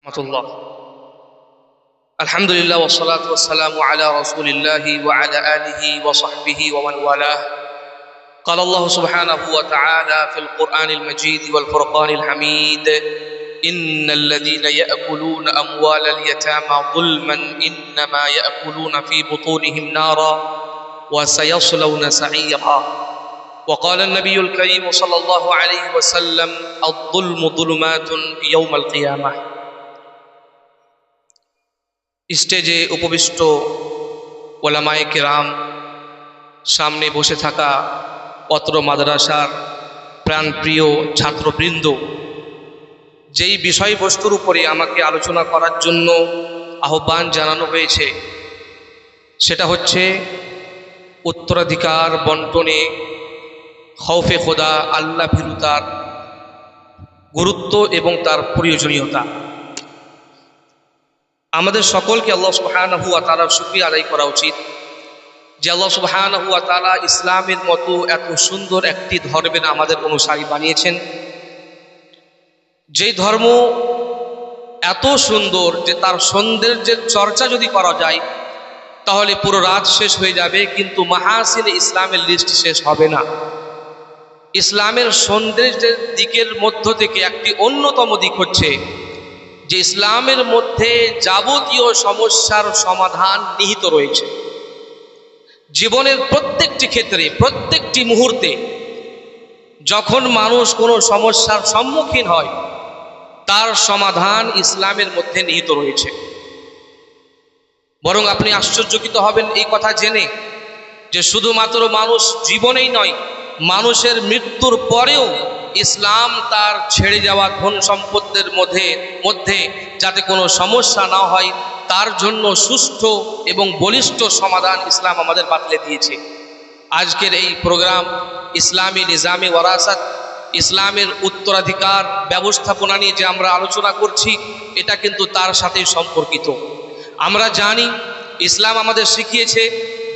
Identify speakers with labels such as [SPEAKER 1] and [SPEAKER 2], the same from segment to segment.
[SPEAKER 1] الله الحمد لله والصلاة والسلام على رسول الله وعلى آله وصحبه ومن والاه قال الله سبحانه وتعالى في القرآن المجيد والفرقان الحميد إن الذين يأكلون أموال اليتامى ظلما إنما يأكلون في بطونهم نارا وسيصلون سعيرا وقال النبي الكريم صلى الله عليه وسلم الظلم ظلمات يوم القيامة স্টেজে উপবিষ্ট ওলামায়ে কেরাম, সামনে বসে থাকা অত্র মাদ্রাসার প্রাণপ্রিয় ছাত্রবৃন্দ, যেই বিষয়বস্তুর উপরে আমাকে আলোচনা করার জন্য আহ্বান জানানো হয়েছে সেটা হচ্ছে উত্তরাধিকার বন্টনে খৌফে খোদা, আল্লাহ ভীরুতার গুরুত্ব এবং তার প্রয়োজনীয়তা। আমাদের সকলকে আল্লাহ সুবহানাহু ওয়া তাআলার শুকরিয়া আদায় করা উচিত যে আল্লাহ সুবহানাহু ওয়া তাআলা ইসলামের মতো এত সুন্দর একটি ধর্মের আমাদের অনুসারী বানিয়েছেন, যেই ধর্ম এত সুন্দর যে তার সৌন্দর্যের চর্চা যদি করা যায় তাহলে পুরো রাত শেষ হয়ে যাবে, কিন্তু মাহাসিনে ইসলামের লিস্ট শেষ হবে না। ইসলামের সৌন্দর্যের দিকের মধ্য থেকে একটি অন্যতম দিক হচ্ছে যে ইসলামের মধ্যে যাবতীয় সমস্যার সমাধান নিহিত রয়েছে। জীবনের প্রত্যেকটি ক্ষেত্রে, প্রত্যেকটি মুহূর্তে যখন মানুষ কোনো সমস্যার সম্মুখীন হয় তার সমাধান ইসলামের মধ্যে নিহিত রয়েছে। বরং আপনি আশ্চর্যচকিত হবেন এই কথা জেনে যে শুধুমাত্র মানুষ জীবনেই নয়, মানুষের মৃত্যুর পরেও ইসলাম তার ছেড়ে যাওয়া ধন সম্পদের মধ্যে যাতে কোনো সমস্যা না হয় তার জন্য সুষ্ঠু এবং বলিষ্ঠ সমাধান ইসলাম আমাদের বাতলে দিয়েছে। আজকের এই প্রোগ্রাম ইসলামী নিজামে ওয়ারাসাত, ইসলামের উত্তরাধিকার ব্যবস্থাপনা নিয়ে যে আমরা আলোচনা করছি এটা কিন্তু তার সাথে সম্পর্কিত। আমরা জানি ইসলাম আমাদের শিখিয়েছে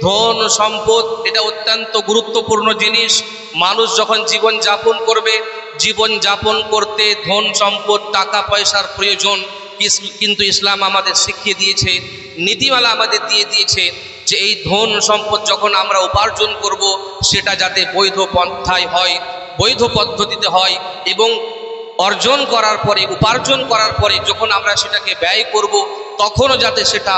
[SPEAKER 1] ধন সম্পদ এটা অত্যন্ত গুরুত্বপূর্ণ জিনিস। মানুষ যখন জীবন যাপন করবে, জীবন যাপন করতে ধন সম্পদ টাকা পয়সার প্রয়োজন, কিন্তু ইসলাম আমাদের শিখিয়ে দিয়েছে, নীতিমালা আমাদের দিয়ে দিয়েছে যে এই ধন সম্পদ যখন আমরা উপার্জন করব সেটা যাতে বৈধ পন্থায় হয়, বৈধ পদ্ধতিতে হয়, এবং অর্জন করার পরে, উপার্জন করার পরে যখন আমরা সেটাকে ব্যয় করব তখনও যাতে সেটা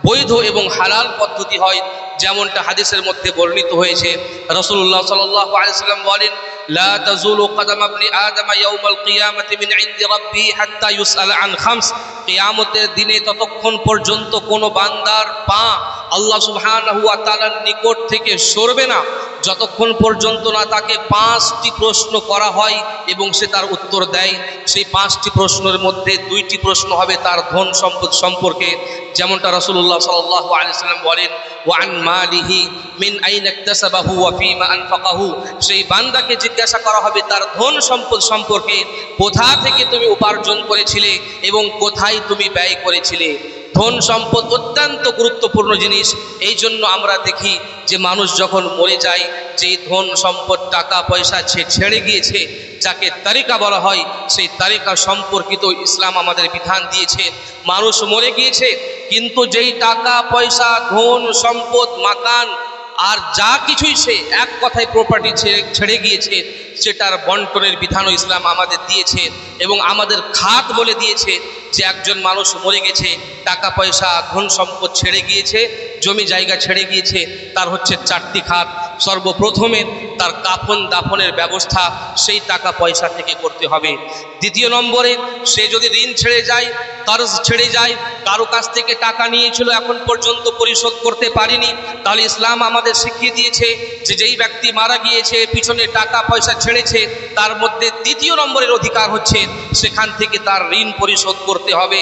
[SPEAKER 1] বৈধ এবং হালাল পদ্ধতি হয়। যেমনটা হাদিসের মধ্যে বর্ণিত হয়েছে, রাসূলুল্লাহ সাল্লাল্লাহু আলাইহি ওয়াসাল্লাম বলেন, লা তাজুলু কদাম ইবনি আদম ইয়াউমাল কিয়ামাতি মিন ইনদি রাব্বি হাত্তা ইউসআল আন খামস। কিয়ামতের দিনে ততক্ষণ পর্যন্ত কোনো বান্দার পা আল্লাহ সুবহানাহু ওয়া তাআলার নিকট থেকে সরবে না যতক্ষণ পর্যন্ত না তাকে 5টি প্রশ্ন করা হয় এবং সে তার উত্তর দেয়। সেই 5টি প্রশ্নের মধ্যে 2টি প্রশ্ন হবে তার ধন সম্পদ সম্পর্কে, যেমনটা রাসূলুল্লাহ সাল্লাল্লাহু আলাইহি ওয়াসাল্লাম বলেন, ওয়া আন মালিহি মিন আইনা ইকতাসাবাহু ওয়া ফীমা আনফাকাহু। সেই বান্দাকে জিজ্ঞাসা করা হবে তার ধন সম্পদ সম্পর্কে, কোথা থেকে তুমি উপার্জন করেছিলে এবং কোথায় তুমি ব্যয় করেছিলে। ধন সম্পদ অত্যন্ত গুরুত্বপূর্ণ জিনিস। এই জন্য আমরা দেখি যে মানুষ যখন মরে যায়, যেই ধন সম্পদ টাকা পয়সা ছেড়ে গিয়েছে, যাকে তারিকা বলা হয়, সেই তারিকা সম্পর্কিত ইসলাম আমাদের বিধান দিয়েছে। মানুষ মরে গিয়েছে কিন্তু যেই টাকা পয়সা, ধন সম্পদ, মাকান আর যা কিছুই সে এক কথায় প্রপার্টি ছেড়ে গিয়েছে সেটার বন্টনের বিধানও ইসলাম আমাদের দিয়েছে এবং আমাদের খাত বলে দিয়েছে যে একজন মানুষ মরে গেছে, টাকা পয়সা ধন সম্পদ ছেড়ে গিয়েছে, জমি জায়গা ছেড়ে গিয়েছে, তার হচ্ছে 4টি খাত। সর্বপ্রথমে তার কাফন দাফনের ব্যবস্থা সেই টাকা পয়সা থেকে করতে হবে। দ্বিতীয় নম্বরে সে যদি ঋণ ছেড়ে যায়, কর্জ ছেড়ে যায়, কারো কাছ থেকে টাকা নিয়েছিল এখন পর্যন্ত পরিশোধ করতে পারেনি, তাহলে ইসলাম আমাদের শিখিয়ে দিয়েছে যে যেই ব্যক্তি মারা গিয়েছে, পিছনে টাকা পয়সা ছেড়েছে, তার মধ্যে 3য় নম্বরের অধিকার হচ্ছে সেখান থেকে তার ঋণ পরিশোধ করতে হবে।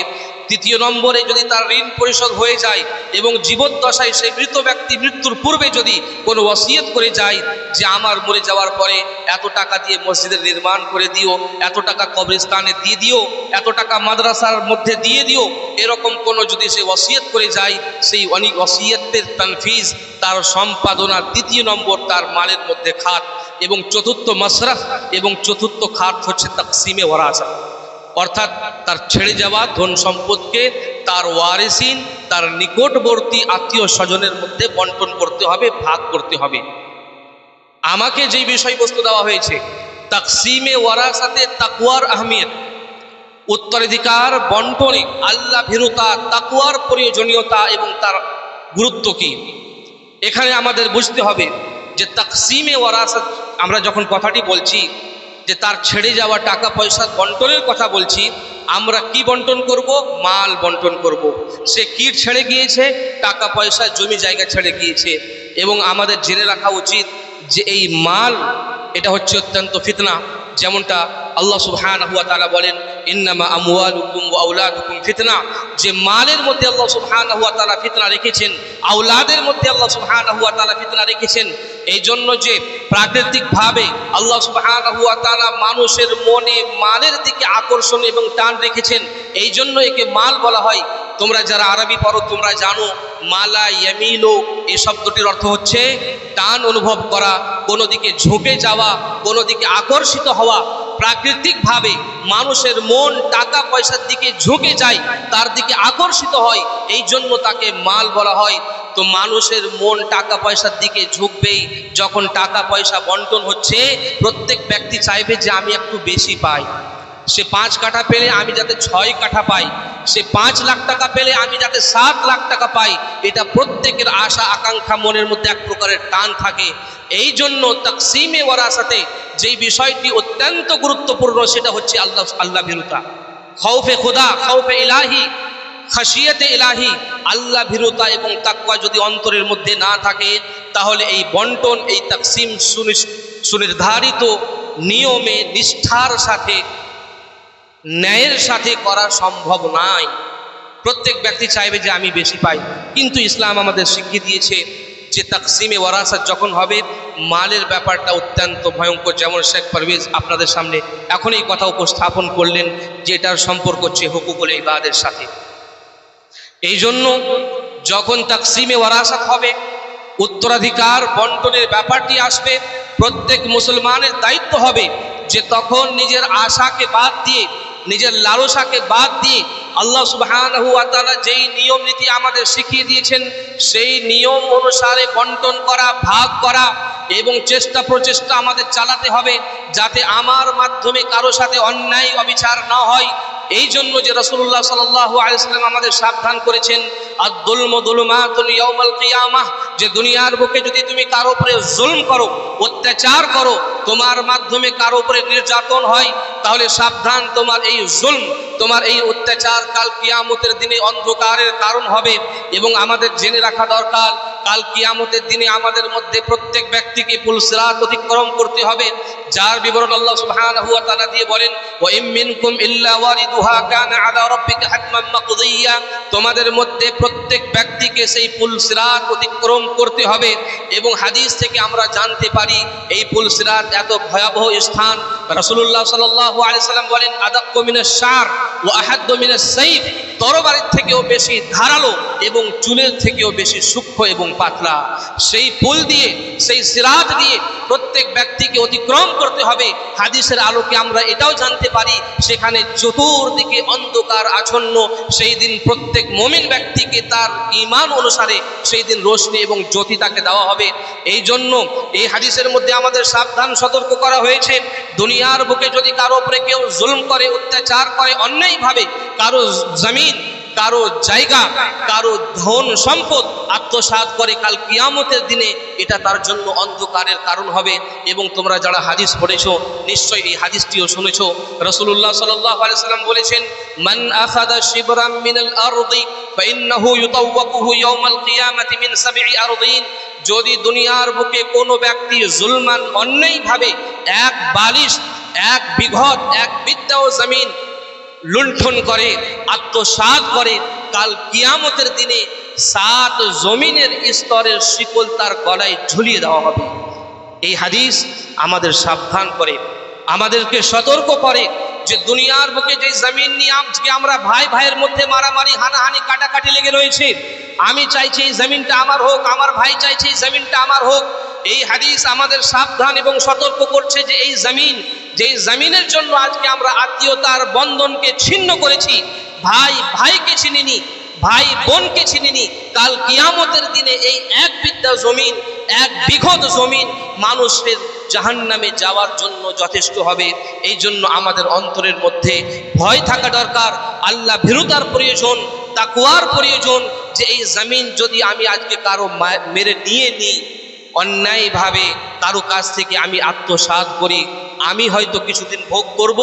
[SPEAKER 1] 3য় নম্বরে যদি তার ঋণ পরিশোধ হয়ে যায় এবং জীবদ্দশায় সেই মৃত ব্যক্তি মৃত্যুর পূর্বে যদি কোনো ওসিয়ত করে যায় যে আমার মরে যাওয়ার পরে এত টাকা দিয়ে মসজিদের নির্মাণ করে দিও, এত টাকা কবরস্থানে দিয়ে দিও, এত টাকা মাদ্রাসার মধ্যে দিয়ে দিও, এরকম কোনো যদি সে ওসিয়ত করে যায়, সেই অনেক ওসিয়তের তানফিজ, তার সম্পাদনার 3য় নম্বর তার মালের মধ্যে খাত, এবং 4র্থ মাসরাফ এবং 4র্থ খাত হচ্ছে তাকসিমে ওয়ারাসা। অর্থাৎ তার ছেড়ে যাওয়া ধন সম্পদকে তার ওয়ারিসিন, তার নিকটবর্তী আত্মীয় স্বজনের মধ্যে বন্টন করতে হবে, ভাগ করতে হবে। আমাকে যেই বিষয়বস্তু দেওয়া হয়েছে তাকসিমে ওয়ারাসাতে তাকওয়ার আহমিয়ত, উত্তরাধিকার বন্টনে আল্লাহ ভীরুতা, তাকওয়ার প্রয়োজনীয়তা এবং তার গুরুত্ব কি, এখানে আমাদের বুঝতে হবে যে তাকসিমে ওয়ারাসাত আমরা যখন কথাটি বলছি যে তার ছেড়ে যাওয়া টাকা পয়সার বন্টনের কথা বলছি, আমরা কি বন্টন করব? মাল বন্টন করব। সে কি ছেড়ে গিয়েছে? টাকা পয়সা, জমি জায়গা ছেড়ে গিয়েছে। এবং আমাদের জেনে রাখা উচিত যে এই মাল এটা হচ্ছে অত্যন্ত ফিতনা। যেমনটা আল্লাহ সুবহানাহু ওয়া তাআলা বলেন, ইন্নামা আমওয়ালুকুম ওয়া আওলাদুকুম ফিতনা, যে মালের মধ্যে আল্লাহ সুবহানাহু ওয়া তাআলা ফিতনা রেখেছেন, আওলাদের মধ্যে আল্লাহ সুবহানাহু ওয়া তাআলা ফিতনা রেখেছেন। এই জন্য যে প্রাকৃতিকভাবে আল্লাহ সুবহানাহু ওয়া তাআলা মানুষের মনে মালের দিকে আকর্ষণ এবং টান রেখেছেন, এই জন্য একে মাল বলা হয়। তোমরা যারা আরবি পড়ো তোমরা জানো মালা ইয়ামিলো এই শব্দটির অর্থ হচ্ছে টান অনুভব করা, কোনো দিকে ঝুঁকে যাওয়া, কোনো দিকে আকর্ষিত হওয়া। প্রাকৃতিকভাবে মানুষের মন টাকা পয়সার দিকে ঝুঁকে যায়, তার দিকে আকর্ষিত হয়, এই জন্য তাকে মাল বলা হয়। তো মানুষের মন টাকা পয়সার দিকে ঝুঁকবেই। যখন টাকা পয়সা বন্টন হচ্ছে, প্রত্যেক ব্যক্তি চাইবে যে আমি একটু বেশি পাই। সে 5 কাঠা পেলে আমি যাতে 6 কাঠা পাই, সে 5 লাখ টাকা পেলে আমি যাতে 7 লাখ টাকা পাই। এটা প্রত্যেকের আশা আকাঙ্ক্ষা, মনের মধ্যে এক প্রকারের টান থাকে। এই জন্য তাকসিমে ওয়ারাসাতে যেই বিষয়টি অত্যন্ত গুরুত্বপূর্ণ সেটা হচ্ছে আল্লাহ ভীরুতা, খৌফে খুদা, খৌফে ইলাহি, খাশিয়াতে ইলাহি। আল্লাহ ভীরুতা এবং তাকওয়া যদি অন্তরের মধ্যে না থাকে, তাহলে এই বন্টন, এই তাকসিম সুনির্ধারিত নিয়মে নিষ্ঠার সাথে, ন্যায়ের সাথে করা সম্ভব নয়। প্রত্যেক ব্যক্তি চাইবে যে আমি বেশি পাই, কিন্তু ইসলাম আমাদের শিখিয়ে দিয়েছে যে তাকসিমে ওয়ারাসাত যখন হবে, মালের ব্যাপারটা অত্যন্ত ভয়ঙ্কর। যেমন শেখ পারভেজ আপনাদের সামনে এখন এই কথা উপস্থাপন করলেন যে এটার সম্পর্ক হচ্ছে হুকুকুল ইবাদের সাথে। এই জন্য যখন তাকসিমে ওয়ারাসাত হবে, উত্তরাধিকার বন্টনের ব্যাপারটি আসবে, প্রত্যেক মুসলমানের দায়িত্ব হবে যে তখন নিজের আশাকে বাদ দিয়ে, নিজের লালসাকে বাদ দিয়ে আল্লাহ সুবহানাহু ওয়া তাআলা যেই নিয়ম নীতি আমাদের শিখিয়ে দিয়েছেন সেই নিয়ম অনুসারে বন্টন করা, ভাগ করা এবং চেষ্টা প্রচেষ্টা আমাদের চালাতে হবে যাতে আমার মাধ্যমে কারো সাথে অন্যায় অবিচার না হয়। এই জন্য যে রাসূলুল্লাহ সাল্লাল্লাহু আলাইহি ওয়াসাল্লাম আমাদের সাবধান করেছেন, আদ-দুলমু যুলুমাতুন ইয়াউমাল কিয়ামাহ, যে দুনিয়ার বুকে যদি তুমি কারো উপরে জুলম করো, অত্যাচার করো, তোমার মাধ্যমে কারো উপরে নির্যাতন হয়, তাহলে সাবধান, তোমার এই জুলম, তোমার এই অত্যাচার কাল কিয়ামতের দিনে অন্ধকারের কারণ হবে। এবং আমাদের জেনে রাখা দরকার, কাল কিয়ামতের দিনে আমাদের মধ্যে প্রত্যেক ব্যক্তিকে পুলসিরাত অতিক্রম করতে হবে, যার বিবরণ আল্লাহ সুবহানাহু ওয়া তাআলা দিয়ে বলেন, ওয়া ইম মিনকুম ইল্লা ওয়ারিদুহা কানা আলা রাব্বিকা হাতমান মাকদিয়া, তোমাদের মধ্যে প্রত্যেক ব্যক্তিকে সেই পুলসিরাত অতিক্রম করতে হবে। এবং হাদিস থেকে আমরা জানতে পারি এই পুলসিরাত এত ভয়াবহ স্থান। রাসূলুল্লাহ সাল্লাল্লাহু আলাইহি সাল্লাম বলেন, আদাক্কু মিনাশ শার ওয়া আহাদ্দু মিনাস সাইফ, তরবারির থেকেও বেশি ধারালো এবং চুলের থেকেও বেশি সূক্ষ্ম এবং পাতলা। সেই পুল দিয়ে, সেই সিরাত দিয়ে প্রত্যেক ব্যক্তিকে অতিক্রম করতে হবে। হাদিসের আলোকে আমরা এটাও জানতে পারি সেখানে চতুর্দিকে অন্ধকার আচ্ছন্ন। সেই দিন প্রত্যেক মুমিন ব্যক্তিকে তার ঈমান অনুসারে সেই দিন রোশনি এবং জ্যোতি তাকে দেওয়া হবে। এই জন্য এই হাদিসের মধ্যে আমাদের সাবধান সতর্ক করা হয়েছে, দুনিয়ার বুকে যদি কারো উপরে কেউ জুলম করে, অত্যাচার করে, অন্যায়ভাবে কারো জমিন, কারো জায়গা, কারো ধন সম্পদ আত্মসাৎ করে, কাল কিয়ামতের দিনে এটা তার জন্য অন্ধকারের কারণ হবে। এবং তোমরা যারা হাদিস পড়েছো নিশ্চয়ই এই হাদিসটিও শুনেছো। রাসূলুল্লাহ সাল্লাল্লাহু আলাইহি সাল্লাম বলেছেন, মান আখাযা শিবরাম মিনাল আরদি ফাইন্নাহু ইউতাওয়াকুহু ইয়াওমাল কিয়ামাতি মিন সাবঈ আরদিন, যদি দুনিয়ার বুকে কোনো ব্যক্তি জুলমান অন্যায়ভাবে এক বালিশ, এক বিঘত, এক বিত্তাও জমিন লুণ্ঠন করে, আত্মসাৎ করে, কাল কিয়ামতের দিনে 7 জমিনের স্তরের শিকল তার গলায় ঝুলিয়ে দেওয়া হবে। এই হাদিস আমাদের সাবধান করে, আমাদেরকে সতর্ক করে যে দুনিয়ার বুকে যে জমিন নিয়ে আজকে আমরা ভাই ভাইয়ের মধ্যে মারামারি, হানাহানি, কাটাকাটি লেগে রয়েছে, আমি চাইছি এই জমিনটা আমার হোক, আমার ভাই চাইছে এই জমিনটা আমার হোক। এই হাদিস আমাদের সাবধান এবং সতর্ক করছে যে এই জমিন যেই জমিনের জন্য আজকে আমরা আত্মীয়তার বন্ধনকে ছিন্ন করেছি, ভাই ভাইকে চিনিনি, ভাই বোনকে চিনিনি, কাল কিয়ামতের দিনে এই এক বিঘা জমিন, এক বিঘত জমিন মানুষের জাহান্নামে যাওয়ার জন্য যথেষ্ট হবে। এই জন্য আমাদের অন্তরের মধ্যে ভয় থাকা দরকার, আল্লাহ ভীরুতার প্রয়োজন, তাকওয়ার প্রয়োজন, যে এই জমিন যদি আমি আজকে কারো মেরে নিয়ে নিই, অন্যায়ভাবে কারো কাছ থেকে আমি আত্মসাৎ করি, আমি হয়তো কিছুদিন ভোগ করব,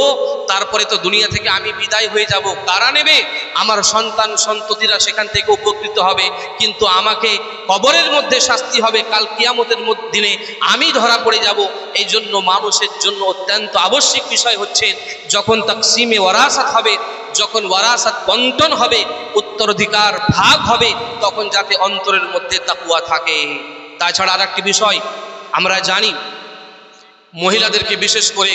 [SPEAKER 1] তারপরে তো দুনিয়া থেকে আমি বিদায় হয়ে যাব। কারা নেবে? আমার সন্তান সন্ততিরা সেখান থেকে উপকৃত হবে, কিন্তু আমাকে কবরের মধ্যে শাস্তি হবে, কাল কিয়ামতের দিনে আমি ধরা পড়ে যাব। এই জন্য মানুষের জন্য অত্যন্ত আবশ্যিক বিষয় হচ্ছে, যখন তাকসিমে ওয়ারাসাত হবে, যখন ওয়ারাসাত বন্টন হবে, উত্তরাধিকার ভাগ হবে, তখন যাতে অন্তরের মধ্যে তাকওয়া থাকে। তাছাড়া আর একটি বিষয় আমরা জানি, মহিলাদেরকে বিশেষ করে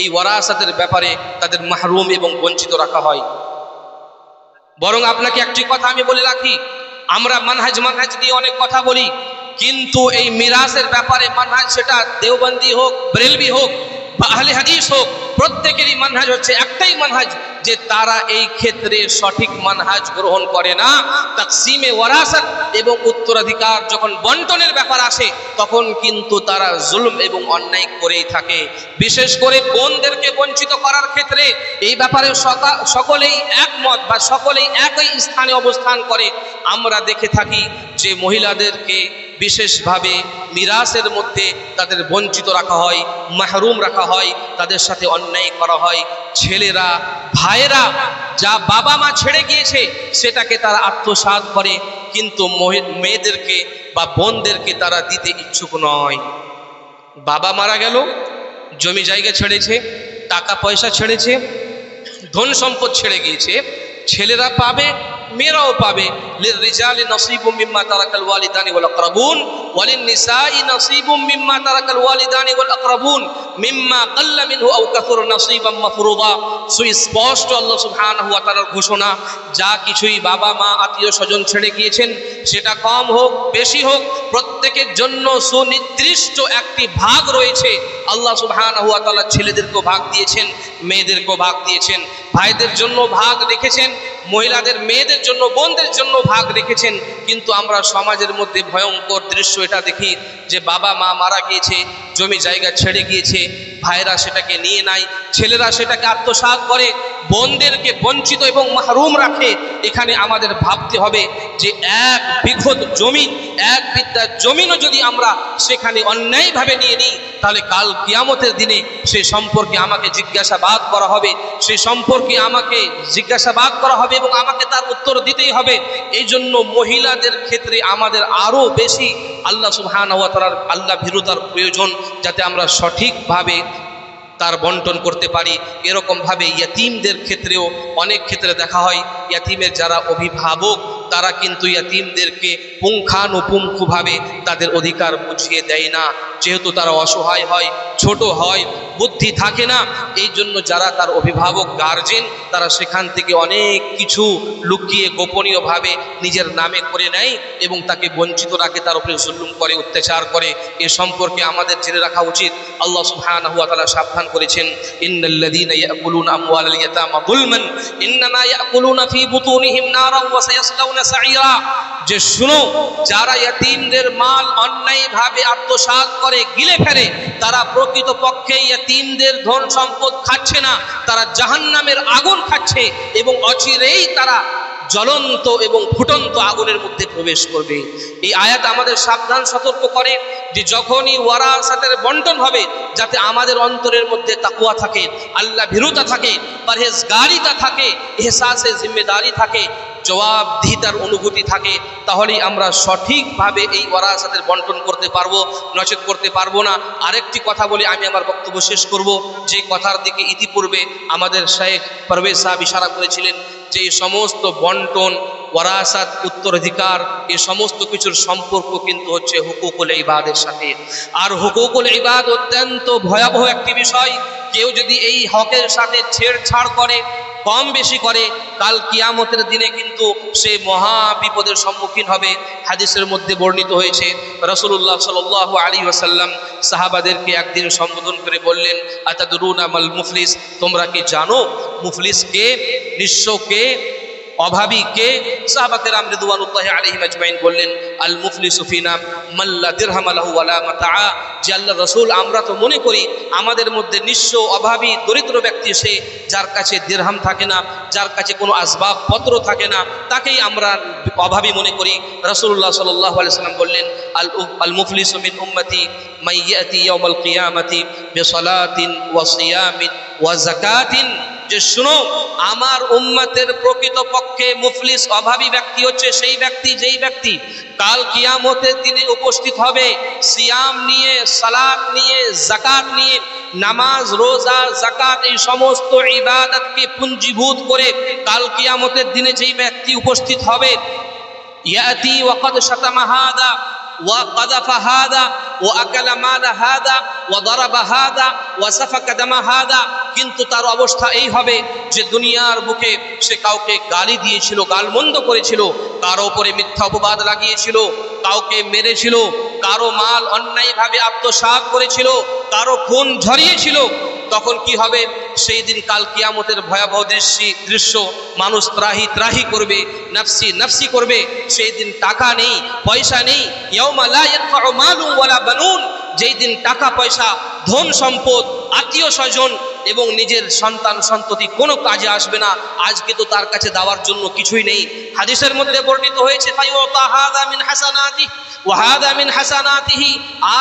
[SPEAKER 1] এই ওয়ারাসাতের ব্যাপারে তাদের মাহরুম এবং বঞ্চিত রাখা হয়। বরং আপনাকে একটি কথা আমি বলে রাখি, আমরা মানহাজ নিয়ে অনেক কথা বলি, কিন্তু এই মিরাসের ব্যাপারে মানহাজ, সেটা দেওবন্দি হোক, বেরেলভি হোক বা আহলে হাদিস হোক, প্রত্যেকেরই মানহাজ হচ্ছে একটাই মানহাজ, যে তারা এই ক্ষেত্রে সঠিক মানহাজ গ্রহণ করে না। তাকসিমে ওয়ারাসাত এবং উত্তরাধিকার যখন বন্টনের ব্যাপার আসে, তখন কিন্তু তারা জুলম এবং অন্যায় করেই থাকে। বিশেষ করে বোনদেরকে বঞ্চিত করার ক্ষেত্রে এই ব্যাপারে সকলেই একমত বা সকলেই একই স্থানে অবস্থান করে। আমরা দেখে থাকি যে মহিলাদেরকে বিশেষভাবে মিরাসের মধ্যে তাদের বঞ্চিত রাখা হয়, মাহরুম রাখা হয়, তাদের সাথে অন্যায় করা হয়। ছেলেরা, ভাইয়েরা যা বাবা মা ছেড়ে গিয়েছে সেটাকে তারা আত্মসাৎ করে, কিন্তু মেয়েদেরকে বা বোনদেরকে তারা দিতে ইচ্ছুক নয়। বাবা মারা গেল, জমি জায়গা ছেড়েছে, টাকা পয়সা ছেড়েছে, ধন সম্পদ ছেড়ে গিয়েছে, ছেলেরা পাবে, মেয়েরাও পাবে। লিররিজালি নসীবুম মিম্মা তারাকাল ওয়ালিদানি ওয়াল আকরাবুন ওয়ালিন্নিসাই নসীবুম মিম্মা তারাকাল ওয়ালিদানি ওয়াল আকরাবুন মিম্মা কাল্লা মিনহু আও কাসুরা নসীবাম মাফরুদা। সুস্পষ্ট আল্লাহ সুবহানাহু ওয়া তাআলার ঘোষণা, যা কিছুই বাবা মা আত্মীয় স্বজন ছেড়ে গিয়েছেন, সেটা কম হোক বেশি হোক, প্রত্যেকের জন্য সুনির্দিষ্ট একটি ভাগ রয়েছে। আল্লাহ সুবহানাহু ওয়া তাআলা ছেলেদেরকেও ভাগ দিয়েছেন, মেয়েদেরকেও ভাগ দিয়েছেন, ভাইদের জন্য ভাগ রেখেছেন, মহিলাদের মেয়েদের জন্য, বোনদের জন্য ভাগ রেখেছেন। কিন্তু আমরা সমাজের মধ্যে ভয়ঙ্কর দৃশ্য এটা দেখি যে বাবা মা মারা গিয়েছে, জমি জায়গা ছেড়ে গিয়েছে, ভাইরা সেটাকে নিয়ে নেয়, ছেলেরা সেটাকে আত্মসাৎ করে, বোনদেরকে বঞ্চিত এবং মাহরুম রাখে। এখানে আমাদের ভাবতে হবে যে এক বিঘত জমিন, এক বিঘা জমিনও যদি আমরা সেখানে অন্যায়ভাবে নিয়ে নিই, তাহলে কাল কিয়ামতের দিনে সে সম্পর্কে আমাকে জিজ্ঞাসাবাদ করা হবে, সে সম্পর্কে আমাকে জিজ্ঞাসাবাদ করা হবে এবং আমাকে তার উত্তর দিতেই হবে। এই জন্য মহিলাদের ক্ষেত্রে আমাদের আরও বেশি আল্লাহ সুবহানাহু ওয়া তাআলার আল্লাহ ভীরুতার প্রয়োজন, যাতে আমরা সঠিকভাবে তার বন্টন করতে পারি। এরকমভাবে ইয়াতিমদের ক্ষেত্রেও অনেক ক্ষেত্রে দেখা হয়, ইয়াতিমের যারা অভিভাবক তারা কিন্তু ইয়াতিমদেরকে পুঙ্খানুপুঙ্খভাবে তাদের অধিকার বুঝিয়ে দেয় না, যেহেতু তারা অসহায় হয়, ছোট হয়, বুদ্ধি থাকে না। এই জন্য যারা তার অভিভাবক গার্জেন, তারা সেখান থেকে অনেক কিছু লুকিয়ে গোপনীয়ভাবে নিজের নামে করে নেয় এবং তাকে বঞ্চিত রাখে, তার উপরে জুলুম করে, অত্যাচার করে। এ সম্পর্কে আমাদের জেনে রাখা উচিত। আল্লাহ সুবহানাহু ওয়া তাআলা সাবধান করেছেন, ইন্নাল্লাযীনা ইয়াকুলুনা আমওয়ালাল ইয়াতামা যুলমান ইন্নামা ইয়াকুলুনা ফী বুতুনিহিম নারা ওয়া সায়াসলাউনা সাঈরা। যে শুনো, যারা ইয়াতিমদের মাল অন্যায়ভাবে আত্মসাৎ করে, গিলে ফেলে, তারা প্রকৃতপক্ষে ইয়াতিমদের ধন সম্পদ খাচ্ছে না, তারা জাহান্নামের আগুন খাচ্ছে এবং অচিরেই তারা জ্বলন্ত এবং ফুটন্ত আগুনের মধ্যে প্রবেশ করবে। এই আয়াত আমাদের সাবধান সতর্ক করে যে যখনই ওয়ারাসাতের বন্টন হবে, যাতে আমাদের অন্তরের মধ্যে তাকওয়া থাকে, আল্লাহ ভীরুতা থাকে, পরহেজগারিতা থাকে, ইহসাসে জিম্মেদারি থাকে, জবাবদিহিতার অনুভূতি থাকে, তাহলেই আমরা সঠিকভাবে এই ওয়ারাসাতের বন্টন করতে পারবো, নচেত করতে পারবো না। আরেকটি কথা বলে আমি আমার বক্তব্য শেষ করব। যে কথার দিকে ইতিপূর্বে আমাদের শেখ পারভেজ সাহেব ইশারা করেছিলেন, যে এই সমস্ত বন্টন, ওয়ারাসাত, উত্তরাধিকার, এ সমস্ত কিছুর সম্পর্ক কিন্তু হচ্ছে হুকুকুল ইবাদের সাথে। আর হুকুকুল ইবাদ অত্যন্ত ভয়াবহ একটি বিষয়। কেউ যদি এই হকের সাথে ছেড়ছাড় করে, কম বেশি করে, কাল কিয়ামতের দিনে কিন্তু সে মহা বিপদের সম্মুখীন হবে। হাদিসের মধ্যে বর্ণিত হয়েছে রাসূলুল্লাহ সাল্লাল্লাহু আলাইহি ওয়াসাল্লাম সাহাবাদেরকে একদিন সম্বোধন করে বললেন, আতাদরুনা মাল মুফলিস, তোমরা কি জানো মুফলিস কে, নিঃস্ব কে, অভাবী কে? সাহাবা কেরাম রিদওয়ানুল্লাহি আলাইহিম আজমাইন বললেন, আল মুফলিসু ফিনা মান লা দিরহাম লাহু ওয়ালা মাতাআ। যে আল্লাহর রাসূল, আমরা তো মনে করি আমাদের মধ্যে নিঃস্ব, অভাবী, দরিদ্র ব্যক্তি সে যার কাছে দিরহাম থাকে না, যার কাছে কোনো আসবাব পত্র থাকে না, তাকেই আমরা অভাবী মনে করি। রাসূলুল্লাহ সাল্লাল্লাহু আলাইহি ওয়াসাল্লাম বললেন, আল মুফলিসু মিন উম্মতি মান ইয়াতি ইয়াউমাল কিয়ামাতি বিসালাতিন ওয়া সিয়ামিন ওয়া যাকাতিন। যে শুনো, আমার উম্মতের প্রকৃত পক্ষে মুফলিস, অভাবী ব্যক্তি হচ্ছে সেই ব্যক্তি যেই ব্যক্তি কাল কিয়ামতের দিনে উপস্থিত হবে সিয়াম নিয়ে, সালাত নিয়ে, যাকাত নিয়ে। নামাজ, রোজা, যাকাত এই সমস্ত ইবাদতকে পুঞ্জীভূত করে কাল কিয়ামতের দিনে যেই ব্যক্তি উপস্থিত হবে, ইয়াতি ওয়া ক্বাদ শাতামা হাদা ওয়া কাযাফা হাদা ওয়া আকালা মাল হাদা ওয়া দারাবা হাদা ওয়া সাফাকা দামা হাদা। কিন্তু তার অবস্থা এই হবে যে দুনিয়ার বুকে সে কাউকে গালি দিয়েছিল, গালমন্দ করেছিল, কারো উপরে মিথ্যা অপবাদ লাগিয়েছিল, কাউকে মেরেছিল, কারো মাল অন্যায়ভাবে আত্মসাৎ করেছিল, কারো খুন ঝরিয়েছিল। তখন কি হবে? সেই দিন কাল কিয়ামতের ভয়াবহ দৃশ্য, মানুষ ত্রাহি ত্রাহি করবে, নাফসি নাফসি করবে। সেই দিন টাকা নেই, পয়সা নেই। ইয়াউমা লা ইয়ানফাউ মালুন ওয়ালা বানুন। যেই দিন টাকা পয়সা, ধন সম্পদ, আত্মীয় স্বজন এবং নিজের সন্তান সন্ততি কোনো কাজে আসবে না। আজকে তো তার কাছে দেওয়ার জন্য কিছুই নেই। হাদিসের মধ্যে বর্ণিত হয়েছে, ফায়ুতা হাযা মিন হাসানাতিহি ওয়া হাযা মিন হাসানাতিহি।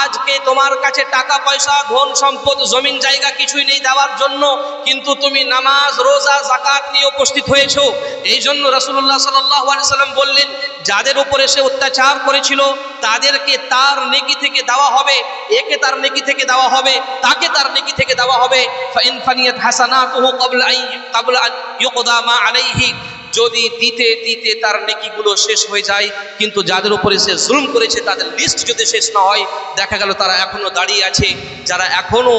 [SPEAKER 1] আজকে তোমার কাছে টাকা পয়সা, ধন সম্পদ, জমিন জায়গা কিছুই নেই দেওয়ার জন্য, কিন্তু তুমি নামাজ, রোজা, যাকাত নিয়ে উপস্থিত হয়েছো। এই জন্য রাসূলুল্লাহ সাল্লাল্লাহু আলাইহি সাল্লাম বললেন, যাদের উপরে সে অত্যাচার করেছিল তাদেরকে তার নেকি থেকে দেওয়া হবে, একে তার নেকি থেকে দেওয়া হবে, তাকে তার নেকি থেকে দেওয়া হবে। ফাইন ফানিয়াত হাসানাতুহু ক্বাবলা আন ইউকদা মা আলাইহি। যদি দিতে দিতে তার নেকিগুলো শেষ হয়ে যায়, কিন্তু যাদের উপরে সে জুলুম করেছে তাদের লিস্ট যদি শেষ না হয়, দেখা গেল তারা এখনো দাঁড়িয়ে আছে, যারা এখনো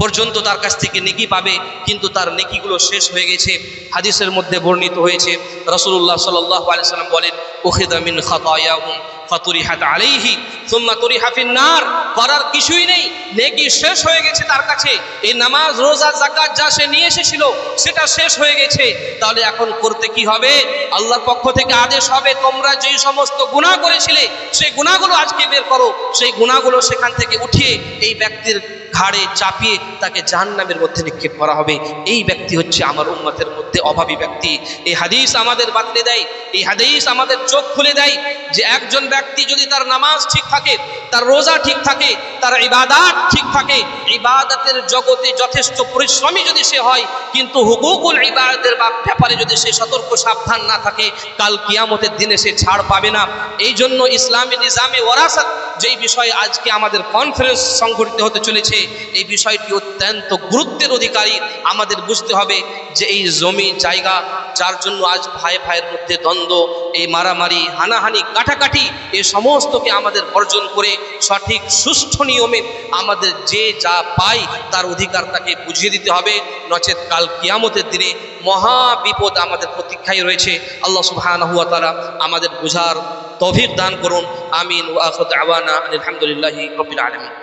[SPEAKER 1] পর্যন্ত তার কাছ থেকে নেকি পাবে, কিন্তু তার নেকিগুলো শেষ হয়ে গেছে। হাদিসের মধ্যে বর্ণিত হয়েছে রাসূলুল্লাহ সাল্লাল্লাহু আলাইহি সাল্লাম বলেন, উখিদা মিন খাতায়াহুম ফাতুরিহাত আলাইহি সুম্মা তুরিহা ফিন নার। করার কিছুই নেই, নেকি শেষ হয়ে গেছে তার কাছে। এই নামাজ, রোজা, যাকাত যা সে নিয়ে এসেছিল সেটা শেষ হয়ে গেছে। তাহলে এখন করতে কি হবে? আল্লাহর পক্ষ থেকে আদেশ হবে, তোমরা যেই সমস্ত গুনাহ করেছিলে সেই গুনাহগুলো আজকে বের করো। সেই গুনাহগুলো সেখান থেকে উঠিয়ে এই ব্যক্তির ঘাড়ে চাপিয়ে তাকে জাহান্নামের মধ্যে নিক্ষেপ করা হবে। এই ব্যক্তি হচ্ছে আমার উম্মতের মধ্যে অভাবী ব্যক্তি। এই হাদিস আমাদের বাতলে দেয়, এই হাদিস আমাদের চোখ খুলে দেয় যে একজন ব্যক্তি যদি তার নামাজ ঠিক থাকে, তার রোজা ঠিক থাকে, তার ইবাদত ঠিক থাকে, ইবাদতের জগতে যথেষ্ট পরিশ্রমী যদি সে হয়, কিন্তু হুকুকুল ইবাদতের ব্যাপারে যদি সে সতর্ক সাবধান না থাকে, কাল কিয়ামতের দিনে সে ছাড় পাবে না। এই জন্য ইসলামী নিজামে ওয়ারাসাত, যেই বিষয়ে আজকে আমাদের কনফারেন্স সংগঠিত হতে চলেছে, এই বিষয়টি অত্যন্ত গুরুত্বের অধিকারী। আমাদের বুঝতে হবে যে এই জমি জায়গা, যার জন্য আজ ভাই ভাইয়ের মধ্যে দ্বন্দ্ব, এই মারামারি, হানাহানি, কাটাকাটি, এই সমস্তকে আমাদের বর্জন করে সঠিক সুষ্ঠু নিয়মে আমাদের যে যা পাই তার অধিকার তাকে বুঝিয়ে দিতে হবে, নচেত কাল কিয়ামতের দিনে মহা বিপদ আমাদের প্রতীক্ষায় রয়েছে। আল্লাহ সুবহানাহু ওয়া তাআলা আমাদের বুঝার তৌফিক দান করুন। আমিন। ওয়া আখিরু দাওয়ানা আলহামদুলিল্লাহি রাব্বিল আলামিন।